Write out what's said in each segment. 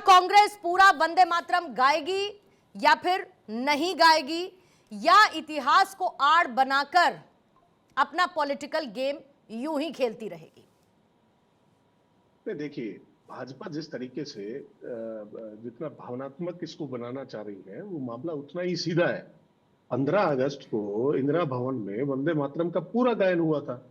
कांग्रेस पूरा वंदे मातरम गाएगी या फिर नहीं गाएगी, या इतिहास को आड़ बनाकर अपना पॉलिटिकल गेम यूं ही खेलती रहेगी? देखिए, भाजपा जिस तरीके से जितना भावनात्मक इसको बनाना चाह रही है, वो मामला उतना ही सीधा है। 15 अगस्त को इंदिरा भवन में वंदे मातरम का पूरा गायन हुआ था।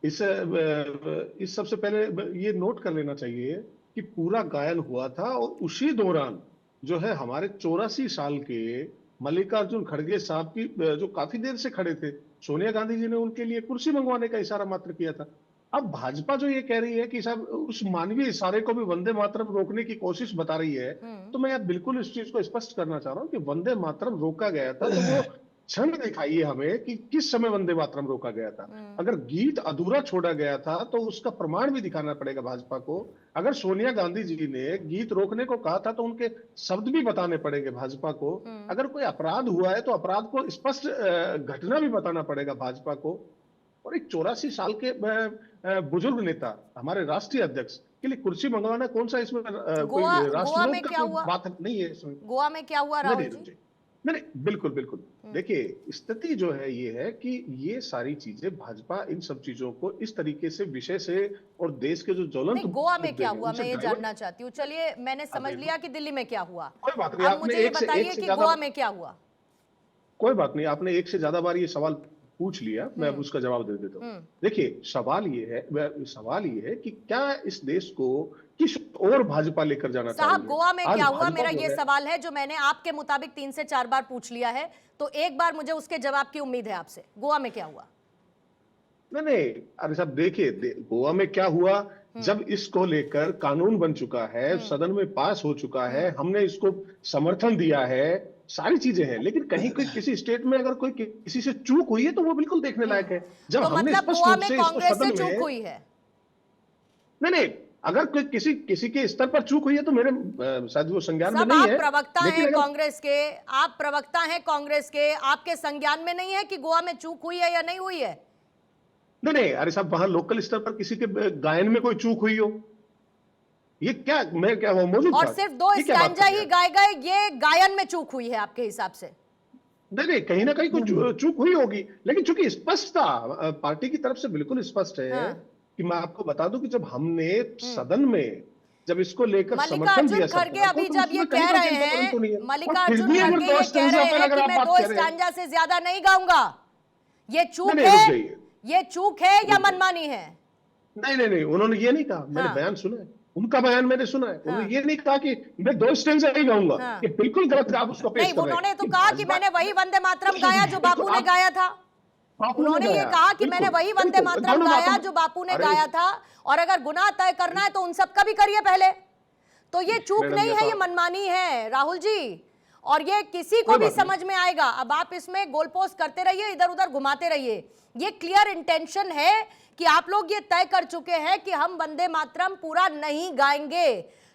इस सबसे पहले ये नोट कर लेना चाहिए कि पूरा गायन हुआ था, और उसी दौरान जो है हमारे 84 साल के मल्लिकार्जुन खड़गे साहब की जो काफी देर से खड़े थे, सोनिया गांधी जी ने उनके लिए कुर्सी मंगवाने का इशारा मात्र किया था। अब भाजपा जो ये कह रही है कि साहब उस मानवीय इशारे को भी वंदे मातरम रोकने की कोशिश बता रही है, तो मैं अब बिल्कुल इस चीज को स्पष्ट करना चाह रहा हूं कि वंदे मातरम रोका गया था तो वो क्षण दिखाइए हमें कि किस समय वंदे मातरम रोका गया था। अगर गीत अधूरा छोड़ा गया था तो उसका प्रमाण भी दिखाना पड़ेगा भाजपा को। अगर सोनिया गांधी जी ने गीत रोकने को कहा था तो उनके शब्द भी बताने पड़ेंगे भाजपा को। अगर कोई अपराध हुआ है तो अपराध को स्पष्ट घटना भी बताना पड़ेगा भाजपा को। और एक 84 साल के बुजुर्ग नेता, हमारे राष्ट्रीय अध्यक्ष के लिए कुर्सी मंगवाना कौन सा इसमें कोई राष्ट्ररोध का कोई बात नहीं है इसमें। गोवा में क्या हुआ राहुल जी? नहीं, बिल्कुल बिल्कुल। देखिए, स्थिति जो है ये है कि ये सारी चीजें भाजपा इन सब चीजों को इस तरीके से विषय से और देश के जो ज्वलंत गोवा में क्या हुआ मैं ये जानना चाहती हूँ। चलिए, मैंने समझ लिया कि दिल्ली में क्या हुआ, कोई बात नहीं। आप मुझे ये बताइए कि गोवा में क्या हुआ। कोई बात नहीं, आपने एक से ज्यादा बार ये सवाल पूछ लिया, मैं अब उसका जवाब दे देता हूँ। देखिए, सवाल ये है कि क्या इस देश को किस और भाजपा लेकर जाना चाहिए। साहब, गोवा में क्या हुआ, मेरा ये सवाल है जो मैंने आपके मुताबिक 3 से 4 बार पूछ लिया है, तो एक बार मुझे उसके जवाब की उम्मीद है आपसे। गोवा में क्या हुआ? नहीं, अरे साहब देखिए, गोवा में क्या हुआ, जब इसको लेकर कानून बन चुका है, सदन में पास हो चुका है, हमने इसको समर्थन दिया है, सारी चीजें हैं, लेकिन कहीं कोई किसी स्टेट में अगर कोई किसी से चूक हुई है तो वो बिल्कुल देखने लायक है। जब तो हमने मतलब गोवा में कांग्रेस से चूक हुई है? नहीं, अगर कोई किसी के स्तर पर चूक हुई है तो मेरे शायद वो संज्ञान में नहीं है। आप प्रवक्ता हैं कांग्रेस के, आप प्रवक्ता हैं कांग्रेस के, आपके संज्ञान में नहीं है कि गोवा में चूक हुई है या नहीं हुई है? नहीं, अरे साहब, वहां लोकल स्तर पर किसी के गायन में कोई चूक हुई हो, ये क्या मैं क्या वो मौजूद और सिर्फ 2 स्टैंजा ही गाए गए, ये गायन में चूक हुई है आपके हिसाब से? नहीं, कहीं ना कहीं कोई चूक हुई होगी, लेकिन चूंकि स्पष्ट था, पार्टी की तरफ से बिल्कुल स्पष्ट है। कि मैं आपको बता दूं कि जब हमने सदन में जब इसको लेकर समर्थन दिया, खड़गे अभी जब ये कह रहे हैं, मल्लिकार्जुन खड़गे ये कह रहे हैं कि मैं 2 स्टैंजा से ज्यादा नहीं गाऊंगा, ये चूक है, ये चूक है या मनमानी है? नहीं, उन्होंने ये नहीं कहा। मैंने बयान सुना है, उनका बयान मैंने सुना है। उन्होंने ये नहीं कहा कि मैं 2 स्टैंजा ही गाऊंगा, ये बिल्कुल गलत आप उसको पेश कर रहे हैं। उन्होंने तो कहा कि मैंने वही वंदे मातरम गाया जो बापू ने गाया था। उन्होंने ये कहा कि मैंने वही वंदे मातरम गाया जो बापू ने गाया था, और अगर गुनाह तय करना है तो उन सब का भी करिए पहले। तो ये चूक नहीं है, ये मनमानी है राहुल जी, और ये किसी को भी समझ में आएगा। अब आप इसमें गोल पोस्ट करते रहिए, इधर उधर घुमाते रहिए। ये क्लियर इंटेंशन है कि आप लोग ये तय कर चुके हैं कि हम वंदे मातरम पूरा नहीं गाएंगे।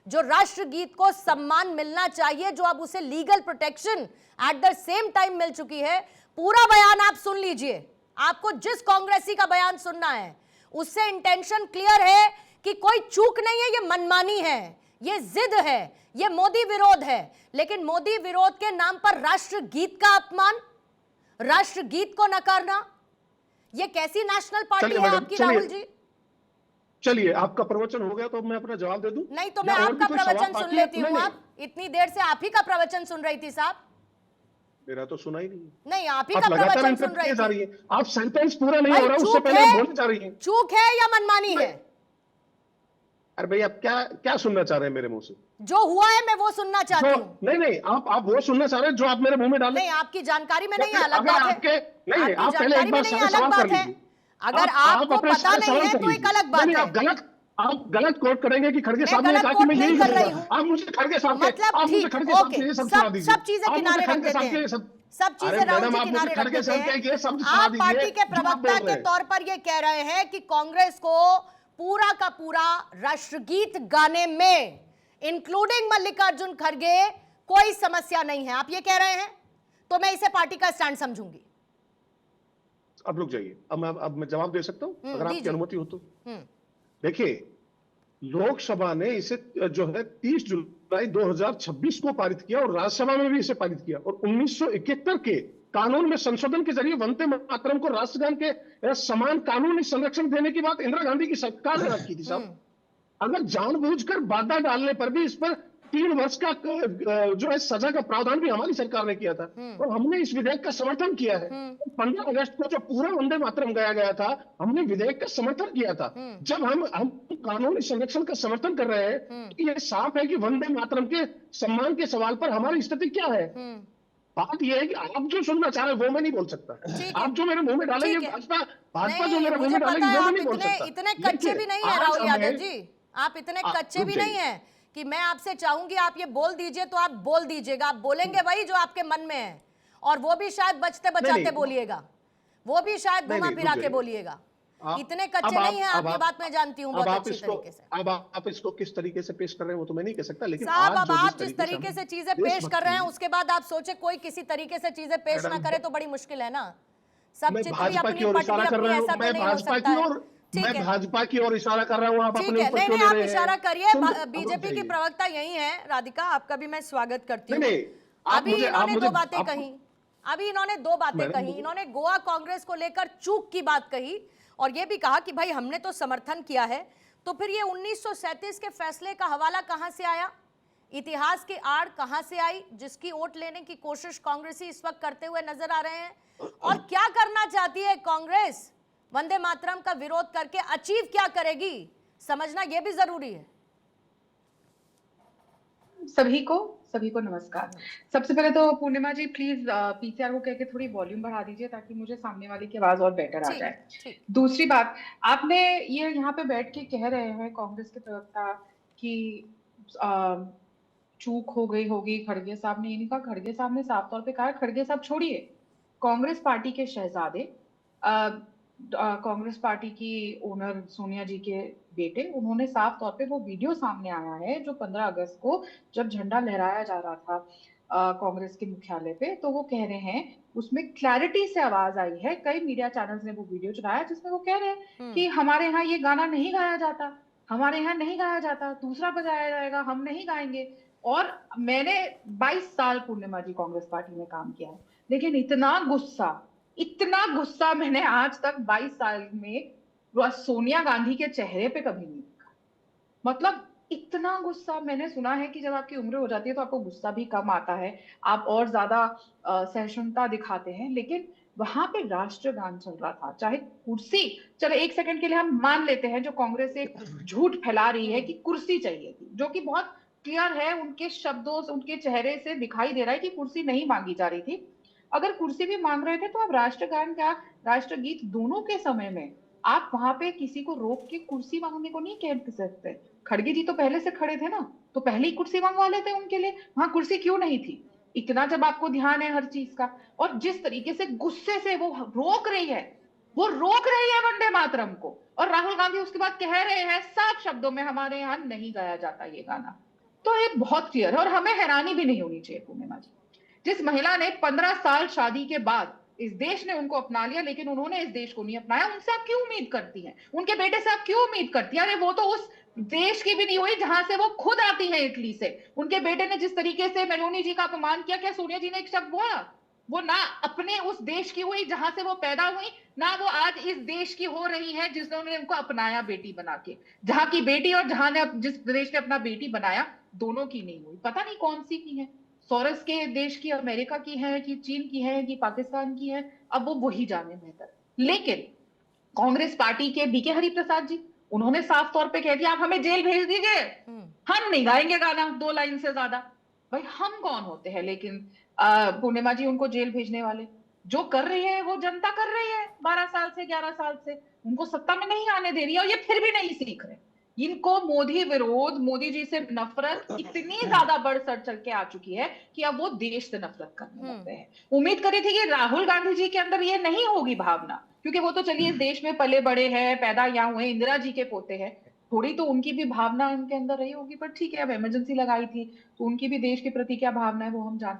जो राष्ट्रगीत को सम्मान मिलना चाहिए, जो अब उसे legal protection at the same time मिल चुकी है, पूरा बयान आप सुन लीजिए। आपको जिस कांग्रेसी का बयान सुनना है उससे इंटेंशन क्लियर है कि कोई चूक नहीं है, ये मनमानी है, ये जिद है, ये मोदी विरोध है। लेकिन मोदी विरोध के नाम पर राष्ट्रगीत का अपमान, राष्ट्रगीत को नकारना, ये कैसी नेशनल पार्टी है आपकी राहुल जी? चलिए, आपका प्रवचन हो गया तो मैं अपना जवाब दे दूं? नहीं तो मैं आपका प्रवचन सुन लेती हूँ। आप इतनी देर से आप ही का प्रवचन सुन रही थी साहब। मेरा तो सुना ही नहीं। नहीं, आप ही का प्रवचन सुन रही थी। आप सेंटेंस पूरा नहीं हो रहा, उससे पहले बोलने जा रही हैं। चूक है या मनमानी है? अरे भाई, आप क्या सुनना चाह रहे हैं मेरे मुंह से? जो हुआ है मैं वो सुनना चाहती हूँ। नहीं, आप वो सुनना चाह रहे हैं जो आप मेरे मुंह में डाले। नहीं, आपकी जानकारी में नहीं है, अलग बात है। नहीं, आप पहले एक बार सवाल कर लीजिए। अगर आपको पता नहीं है तो एक अलग बात है। आप गलत कोट करेंगे कि खड़गे साहब ने कहा कि मैं यही कर रही हूँ। आप मुझे खड़गे साहब के सब चीजें किनारे रख देते हैं, सब चीजें राहुल जी किनारे रख देते हैं। आप पार्टी के प्रवक्ता के तौर पर ये कह रहे हैं कि कांग्रेस को पूरा का पूरा राष्ट्रगीत गाने में, इंक्लूडिंग मल्लिकार्जुन खड़गे, कोई समस्या नहीं है, आप ये कह रहे हैं, तो मैं इसे पार्टी का स्टैंड समझूंगी। अब रुक जाइए, अब मैं जवाब दे सकता हूं अगर आपकी अनुमति हो तो। देखिए, लोकसभा ने इसे जो है 30 जुलाई भाई 2026 को पारित किया और राज्यसभा में भी इसे पारित किया, और 1971 के कानून में संशोधन के जरिए वंदे मातरम को राष्ट्रगान के समान कानूनी संरक्षण देने की बात इंदिरा गांधी की सरकार ने रखी थी साहब। अगर जानबूझकर बाधा डालने पर भी इस पर 3 वर्ष का जो है सजा का प्रावधान भी हमारी सरकार ने किया था, और हमने इस विधेयक का समर्थन किया है। 15 अगस्त को जो पूरा वंदे मातरम गाया गया था, हमने विधेयक का समर्थन किया था। जब हम कानूनी संरक्षण का समर्थन कर रहे हैं, तो ये साफ है कि वंदे मातरम के सम्मान के सवाल पर हमारी स्थिति क्या है। बात यह है कि आप जो सुनना चाह रहे हैं वो मैं नहीं बोल सकता। आप जो मेरे मुंह में डालेंगे, भाजपा जो मेरे मुंह में डालेंगे वो मैं नहीं बोल सकता। इतने कच्चे भी नहीं है राहुल यादव जी, आप इतने कच्चे भी नहीं है कि मैं आपसे चाहूंगी आप ये बोल दीजिए तो आप बोल दीजिएगा। आप बोलेंगे वही जो आपके मन में है, और वो भी शायद बचते बचाते बोलिएगा, वो भी शायद घुमा फिरा के बोलिएगा। इतने कच्चे नहीं है आप, ये बात मैं जानती हूँ बहुत अच्छी तरीके से। अब आप इसको किस तरीके से पेश कर रहे हैं वो तो मैं नहीं कह सकता, लेकिन साहब अब आप जिस तरीके से चीजें पेश कर रहे हैं उसके बाद आप सोचे कोई किसी तरीके से चीजें पेश ना करे तो बड़ी मुश्किल है ना। सब चित्र भी अपनी पटरी अपनी ऐसा तो नहीं हो सकता है। मैं भाजपा की ओर इशारा कर रहा हूँ, आप अपने ऊपर क्यों ले रहे हैं? आप इशारा करिए, बीजेपी की प्रवक्ता यही है राधिका, आपका भी मैं स्वागत करती हूँ। अभी इन्होंने दो बातें कही, इन्होंने गोवा कांग्रेस को लेकर चूक की बात कही और ये भी कहा कि भाई हमने तो समर्थन किया है, तो फिर ये 1937 के फैसले का हवाला कहां से आया, इतिहास की आड़ कहां से आई, जिसकी वोट लेने की कोशिश कांग्रेसी इस वक्त करते हुए नजर आ रहे हैं। और क्या करना चाहती है कांग्रेस वंदे मातरम का विरोध करके, अचीव क्या करेगी, समझना यह भी जरूरी है। सभी को नमस्कार। सबसे पहले तो पूर्णिमा जी प्लीज पीसीआर को कह के थोड़ी वॉल्यूम बढ़ा दीजिए ताकि मुझे सामने वाले की आवाज और बेटर आ जाए। दूसरी बात, आपने ये यहाँ पे बैठ के कह रहे हैं कांग्रेस के प्रवक्ता कि चूक हो गई होगी, खड़गे साहब ने ये नहीं कहा। खड़गे साहब ने साफ तौर पे कहा, खड़गे साहब छोड़िए, कांग्रेस पार्टी के शहजादे, कांग्रेस पार्टी की ओनर सोनिया जी के बेटे, उन्होंने साफ तौर पे वो वीडियो सामने आया है जो 15 अगस्त को जब झंडा लहराया जा रहा था कांग्रेस के मुख्यालय पे, तो वो कह रहे हैं, उसमें क्लैरिटी से आवाज आई है, कई मीडिया चैनल्स ने वो वीडियो चलाया जिसमें वो कह रहे हैं कि हमारे यहाँ ये गाना नहीं गाया जाता, हमारे यहाँ नहीं गाया जाता, दूसरा बजाया जाएगा, हम नहीं गाएंगे। और मैंने 22 साल पूर्णिमा जी कांग्रेस पार्टी में काम किया है, लेकिन इतना गुस्सा मैंने आज तक 22 साल में सोनिया गांधी के चेहरे पे कभी नहीं देखा। मतलब इतना गुस्सा मैंने सुना है कि जब आपकी उम्र हो जाती है तो आपको गुस्सा भी कम आता है, आप और ज्यादा सहिष्णुता दिखाते हैं, लेकिन वहां पे राष्ट्रगान चल रहा था। चाहे कुर्सी, चलो एक सेकंड के लिए हम मान लेते हैं जो कांग्रेस एक झूठ फैला रही है कि कुर्सी चाहिए थी, जो कि बहुत क्लियर है, उनके शब्दों से, उनके चेहरे से दिखाई दे रहा है कि कुर्सी नहीं मांगी जा रही थी। अगर कुर्सी भी मांग रहे थे तो आप राष्ट्रगान का राष्ट्रगीत दोनों के समय में आप वहां पे किसी को रोक के कुर्सी मांगने को नहीं कह सकते। खड़गे जी तो पहले से खड़े थे ना, तो पहले ही कुर्सी मंगवा लेते उनके लिए, वहां कुर्सी क्यों नहीं थी? इतना जब आपको ध्यान है हर चीज का, और जिस तरीके से गुस्से से वो रोक रही है वंदे मातरम को, और राहुल गांधी उसके बाद कह रहे हैं साफ शब्दों में हमारे यहाँ नहीं गाया जाता ये गाना, तो ये बहुत क्लियर है। और हमें हैरानी भी नहीं होनी चाहिए पूर्णिमा जी, जिस महिला ने 15 साल शादी के बाद इस देश ने उनको अपना लिया, लेकिन उन्होंने इस देश को नहीं अपनाया, उनसे आप क्यों उम्मीद करती हैं? उनके बेटे से आप क्यों उम्मीद करती हैं? अरे वो तो उस देश की भी नहीं हुई जहां से वो खुद आती है, इटली से। उनके बेटे ने जिस तरीके से मेलोनी जी का अपमान किया, क्या सोनिया जी ने एक शब्द बोला? वो ना अपने उस देश की हुई जहां से वो पैदा हुई, ना वो आज इस देश की हो रही है जिसने उनको अपनाया बेटी बना के। जहां की बेटी और जहां ने जिस देश ने अपना बेटी बनाया, दोनों की नहीं हुई। पता नहीं कौन सी की है, सोरस के देश की, अमेरिका की है कि चीन की है कि पाकिस्तान की है, अब वो वही जाने बेहतर। लेकिन कांग्रेस पार्टी के बीके हरिप्रसाद जी, उन्होंने साफ तौर पे कह दिया आप हमें जेल भेज दीजिए, हम नहीं गाएंगे गाना 2 लाइन से ज्यादा। भाई हम कौन होते हैं लेकिन पूर्णिमा जी उनको जेल भेजने वाले? जो कर रही है वो जनता कर रही है 12 साल से 11 साल से, उनको सत्ता में नहीं आने दे रही है, और ये फिर भी नहीं सीख रहे। इनको मोदी विरोध, मोदी जी से नफरत इतनी ज्यादा बढ़ चढ़ के आ चुकी है कि अब वो देश से नफरत करने लगते हैं। उम्मीद करी थी कि राहुल गांधी जी के अंदर ये नहीं होगी भावना, क्योंकि वो तो चलिए इस देश में पले बड़े हैं, पैदा यहाँ हुए, इंदिरा जी के पोते हैं, थोड़ी तो उनकी भी भावना उनके अंदर रही होगी। पर ठीक है, अब इमरजेंसी लगाई थी तो उनकी भी देश के प्रति क्या भावना है वो हम जानते हैं।